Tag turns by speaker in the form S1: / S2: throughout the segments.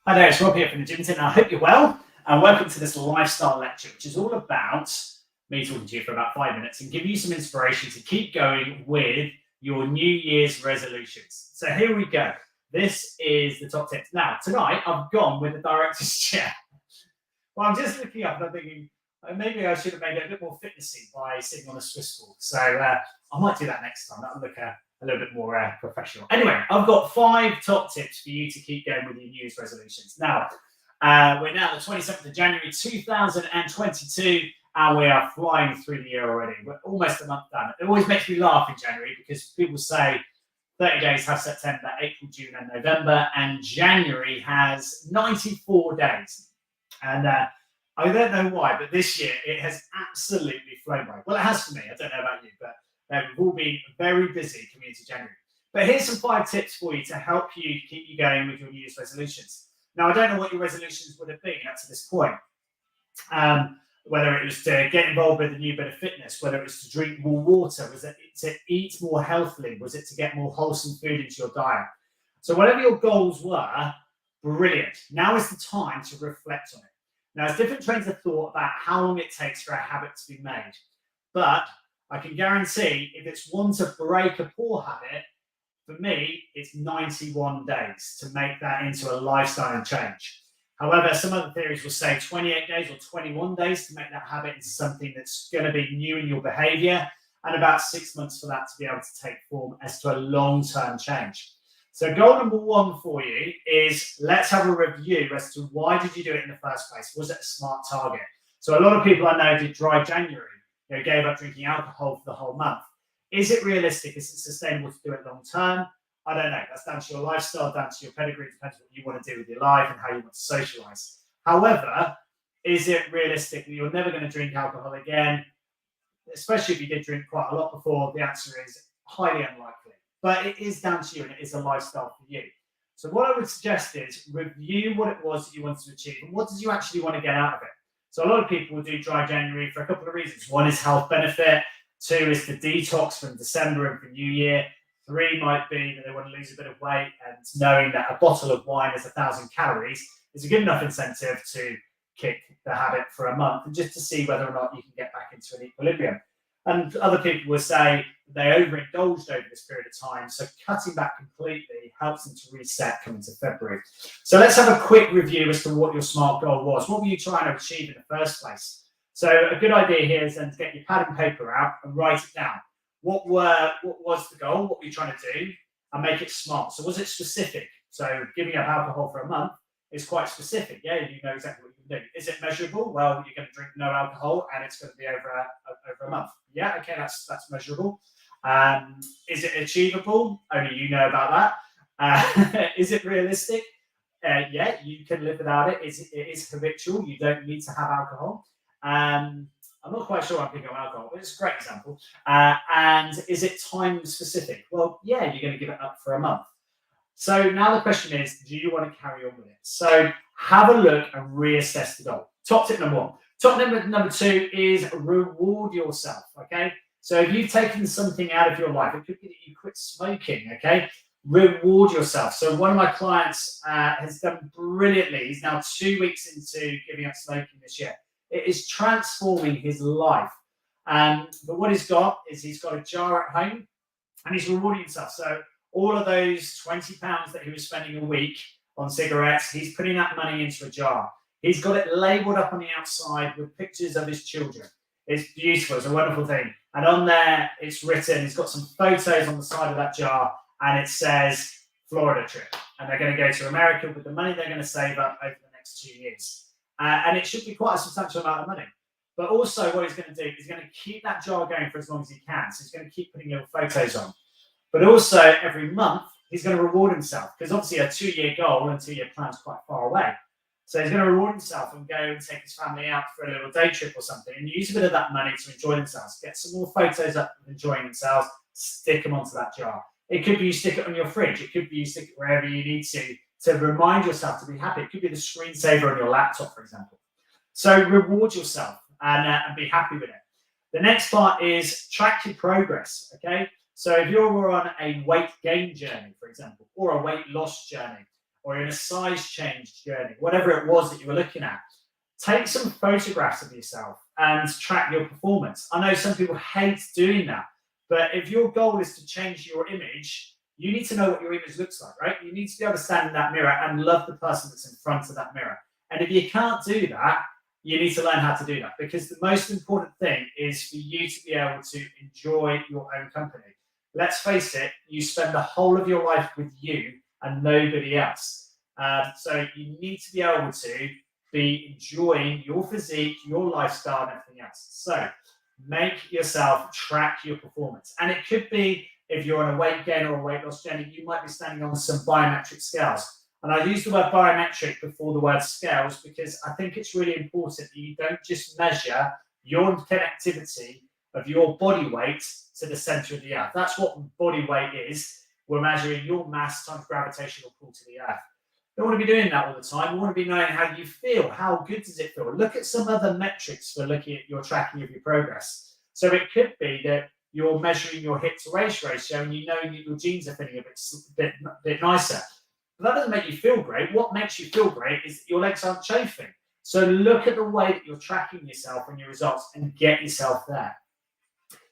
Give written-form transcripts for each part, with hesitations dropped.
S1: Hi there, it's Rob here from the Gym Tin. I hope you're well, and welcome to this lifestyle lecture, which is all about me talking to you for about 5 minutes and give you some inspiration to keep going with your New Year's resolutions. So here we go. This is the top tips. Now, tonight I've gone with the director's chair. Well, I'm just looking up and I'm thinking maybe I should have made it a bit more fitnessy by sitting on a Swiss ball. So I might do that next time. That'll look a little bit more professional. Anyway, I've got 5 top tips for you to keep going with your New Year's resolutions. Now, we're now the 27th of January 2022, and we are flying through the year already. We're almost a month done. It always makes me laugh in January because people say 30 days have September, April, June, and November, and January has 94 days. And I don't know why, but this year it has absolutely flown by. Well, it has for me. I don't know about you, but we've all been very busy coming into January. But here's some 5 tips for you to help you keep you going with your New Year's resolutions. Now, I don't know what your resolutions would have been up to this point. Whether it was to get involved with a new bit of fitness, whether it was to drink more water, was it to eat more healthily, was it to get more wholesome food into your diet? So whatever your goals were, brilliant. Now is the time to reflect on it. Now, there's different trains of thought about how long it takes for a habit to be made. But I can guarantee if it's one to break a poor habit, for me, it's 91 days to make that into a lifestyle change. However, some other theories will say 28 days or 21 days to make that habit into something that's going to be new in your behavior, and about 6 months for that to be able to take form as to a long-term change. So goal number 1 for you is let's have a review as to why did you do it in the first place? Was it a smart target? So a lot of people I know did dry January, gave up drinking alcohol for the whole month. Is it realistic? Is it sustainable to do it long term? I don't know. That's down to your lifestyle, down to your pedigree. It depends what you want to do with your life and how you want to socialize. However, is it realistic that you're never going to drink alcohol again? Especially if you did drink quite a lot before, the answer is highly unlikely. But it is down to you and it is a lifestyle for you. So what I would suggest is review what it was that you wanted to achieve and what did you actually want to get out of it. So a lot of people will do dry January for a couple of reasons. 1 is health benefit. 2 is to detox from December and for New Year. 3 might be that they want to lose a bit of weight, and knowing that a bottle of wine is 1,000 calories is a good enough incentive to kick the habit for a month and just to see whether or not you can get back into an equilibrium. And other people will say they overindulged over this period of time, so cutting back completely helps them to reset coming to February. So let's have a quick review as to what your SMART goal was. What were you trying to achieve in the first place? So a good idea here is then to get your pad and paper out and write it down. What was the goal? What were you trying to do? And make it SMART. So was it specific? So giving up alcohol for a month is quite specific. Yeah, you know exactly what you can do. Is it measurable? Well, you're going to drink no alcohol and it's going to be over a month. Yeah, okay, that's measurable. Is it achievable? Only you know about that. Is it realistic? Yeah, you can live without it. It is habitual. You don't need to have alcohol. I'm not quite sure I'm picking up alcohol, but it's a great example. And is it time specific? Well, yeah, you're going to give it up for a month. So now the question is, do you want to carry on with it? So have a look and reassess the goal. Top tip number 1. Top number 2 is reward yourself, okay? So if you've taken something out of your life, it could be that you quit smoking, okay? Reward yourself. So one of my clients has done brilliantly. He's now 2 weeks into giving up smoking this year. It is transforming his life. But what he's got is he's got a jar at home and he's rewarding himself. So all of those £20 that he was spending a week on cigarettes, he's putting that money into a jar. He's got it labelled up on the outside with pictures of his children. It's beautiful. It's a wonderful thing. And on there, it's written, he's got some photos on the side of that jar, and it says Florida trip. And they're going to go to America with the money they're going to save up over the next 2 years. And it should be quite a substantial amount of money. But also what he's going to do is he's going to keep that jar going for as long as he can. So he's going to keep putting little photos on. But also every month, he's going to reward himself. Because obviously a 2-year goal and 2-year plan is quite far away. So he's going to reward himself and go and take his family out for a little day trip or something and use a bit of that money to enjoy themselves. Get some more photos up of enjoying themselves, stick them onto that jar. It could be you stick it on your fridge. It could be you stick it wherever you need to remind yourself to be happy. It could be the screensaver on your laptop, for example. So reward yourself and be happy with it. The next part is track your progress, okay? So if you're on a weight gain journey, for example, or a weight loss journey, or in a size change journey, whatever it was that you were looking at. Take some photographs of yourself and track your performance. I know some people hate doing that, but if your goal is to change your image, you need to know what your image looks like, right? You need to be able to stand in that mirror and love the person that's in front of that mirror. And if you can't do that, you need to learn how to do that, because the most important thing is for you to be able to enjoy your own company. Let's face it, you spend the whole of your life with you and nobody else. So you need to be able to be enjoying your physique, your lifestyle, and everything else. So make yourself track your performance. And it could be, if you're on a weight gain or a weight loss journey, you might be standing on some biometric scales. And I use the word biometric before the word scales because I think it's really important that you don't just measure your connectivity of your body weight to the center of the earth. That's what body weight is. We're measuring your mass times gravitational pull to the earth. You don't want to be doing that all the time. You want to be knowing how you feel. How good does it feel? Look at some other metrics for looking at your tracking of your progress. So it could be that you're measuring your hip to waist ratio and you know that your jeans are fitting a bit nicer. But that doesn't make you feel great. What makes you feel great is that your legs aren't chafing. So look at the way that you're tracking yourself and your results and get yourself there.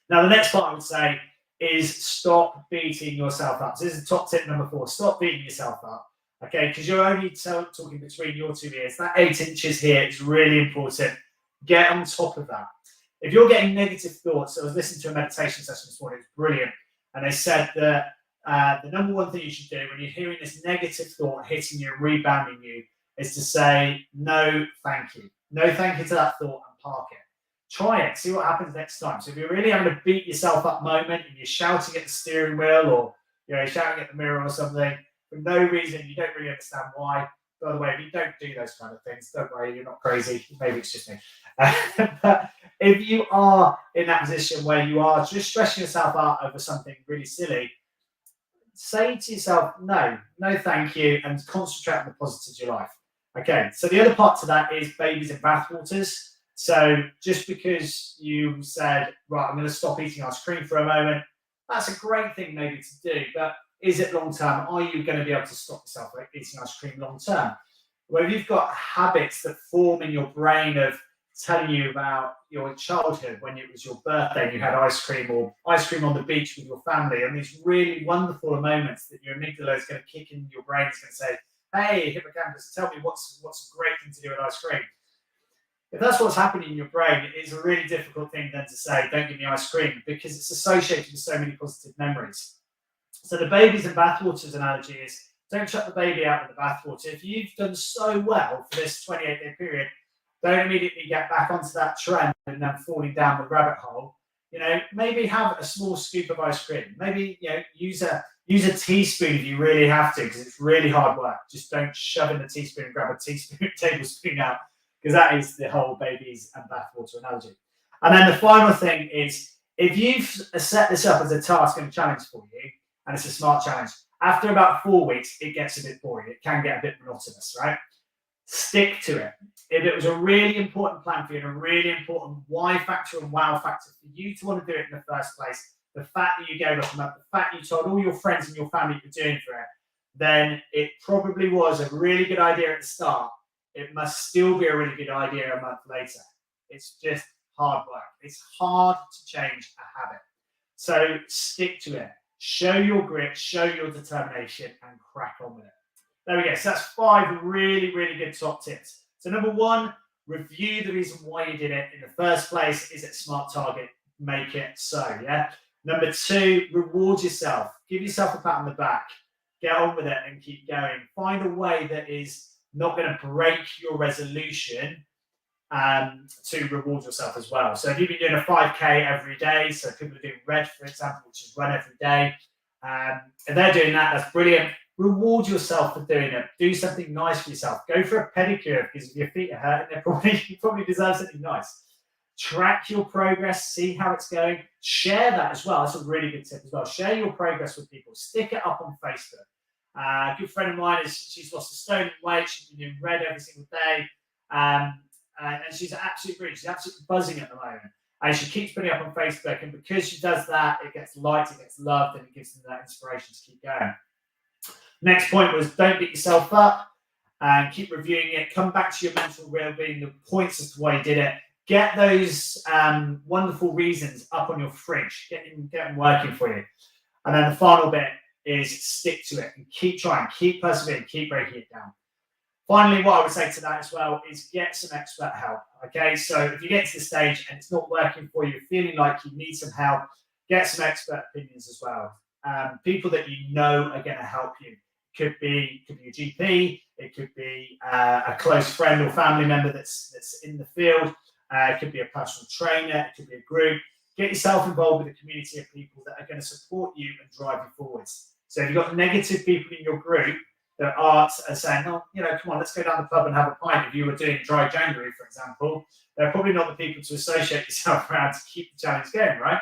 S1: Now, the next part I would say is stop beating yourself up. So this is top tip number 4. Stop beating yourself up. Okay, because you're only talking between your 2 ears. That 8 inches here is really important. Get on top of that. If you're getting negative thoughts, I was listening to a meditation session this morning, it's brilliant. And they said that the number one thing you should do when you're hearing this negative thought hitting you and rebounding you is to say, no, thank you. No, thank you to that thought and park it. Try it. See what happens next time. So if you're really having a beat yourself up moment and you're shouting at the steering wheel or shouting at the mirror or something, for no reason, you don't really understand why. By the way, if you don't do those kind of things, don't worry, you're not crazy. Maybe it's just me. But if you are in that position where you are just stressing yourself out over something really silly, say to yourself, no, thank you, and concentrate on the positives of your life. Okay, so the other part to that is babies in bathwaters. So just because you said, right, I'm going to stop eating ice cream for a moment, that's a great thing maybe to do, but is it long term? Are you going to be able to stop yourself eating ice cream long term? Well, if you've got habits that form in your brain of telling you about your childhood when it was your birthday and you had ice cream, or ice cream on the beach with your family, and these really wonderful moments that your amygdala is going to kick in your brain, is going to say, hey, hippocampus, tell me what's a great thing to do with ice cream. If that's what's happening in your brain, it is a really difficult thing then to say, don't give me ice cream, because it's associated with so many positive memories. So the babies and bathwaters analogy is, don't chuck the baby out with the bathwater. If you've done so well for this 28-day period, don't immediately get back onto that trend and then falling down the rabbit hole. Maybe have a small scoop of ice cream. Maybe use a teaspoon if you really have to, because it's really hard work. Just don't shove in the teaspoon and grab a tablespoon out, because that is the whole babies and bathwater analogy. And then the final thing is, if you've set this up as a task and a challenge for you, and it's a smart challenge, after about 4 weeks, it gets a bit boring. It can get a bit monotonous, right? Stick to it. If it was a really important plan for you and a really important why factor and wow factor for you to want to do it in the first place, the fact that you gave us a month, the fact you told all your friends and your family you're doing for it, then it probably was a really good idea at the start. It must still be a really good idea a month later. It's just hard work. It's hard to change a habit. So stick to it. Show your grit, show your determination, and crack on with it. There we go. So that's 5 really, really good top tips. So number 1, review the reason why you did it in the first place. Is it a smart target? Make it so, yeah? Number 2, reward yourself. Give yourself a pat on the back. Get on with it and keep going. Find a way that is not going to break your resolution to reward yourself as well. So if you've been doing a 5K every day, so people are doing RED, for example, which is run every day, if they're doing that, that's brilliant. Reward yourself for doing it. Do something nice for yourself. Go for a pedicure, because if your feet are hurting, you probably deserve something nice. Track your progress, see how it's going. Share that as well. That's a really good tip as well. Share your progress with people. Stick it up on Facebook. A good friend of mine, she's lost a stone in weight. She's been doing RED every single day. And she's absolutely brilliant. She's absolutely buzzing at the moment. And she keeps putting it up on Facebook. And because she does that, it gets liked, it gets loved, and it gives them that inspiration to keep going. Next point was don't beat yourself up and keep reviewing it. Come back to your mental well-being, the points as to why you did it. Get those wonderful reasons up on your fridge. Get them working for you. And then the final bit is stick to it and keep trying, keep persevering, keep breaking it down. Finally, what I would say to that as well is get some expert help. Okay, so if you get to the stage and it's not working for you, feeling like you need some help, get some expert opinions as well. People that you know are going to help you. Could be a GP, it could be a close friend or family member that's in the field. It could be a personal trainer, it could be a group. Get yourself involved with a community of people that are going to support you and drive you forwards. So if you've got negative people in your group that are saying, oh, come on, let's go down the pub and have a pint. If you were doing dry January, for example, they're probably not the people to associate yourself around to keep the challenge going, right?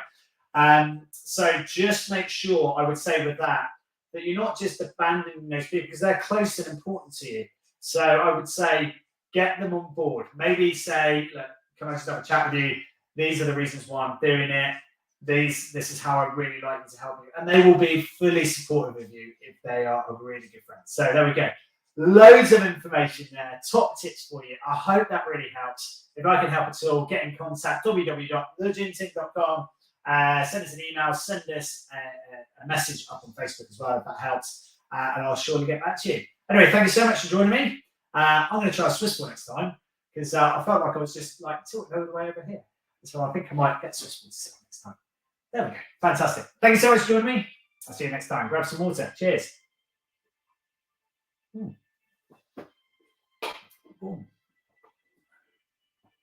S1: So just make sure, I would say with that you're not just abandoning those people because they're close and important to you. So I would say get them on board. Maybe say, look, can I just have a chat with you? These are the reasons why I'm doing it. This is how I'd really like you to help me. And they will be fully supportive of you if they are a really good friend. So there we go. Loads of information there, top tips for you. I hope that really helps. If I can help at all, get in contact, www.thegymtink.com. Send us an email, send us a message up on Facebook as well if that helps, and I'll surely get back to you. Anyway, thank you so much for joining me. I'm going to try a Swiss ball next time because I felt like I was just tilting all the way over here. So I think I might get Swiss ball to sit on next time. There we go. Fantastic. Thank you so much for joining me. I'll see you next time. Grab some water. Cheers. Boom.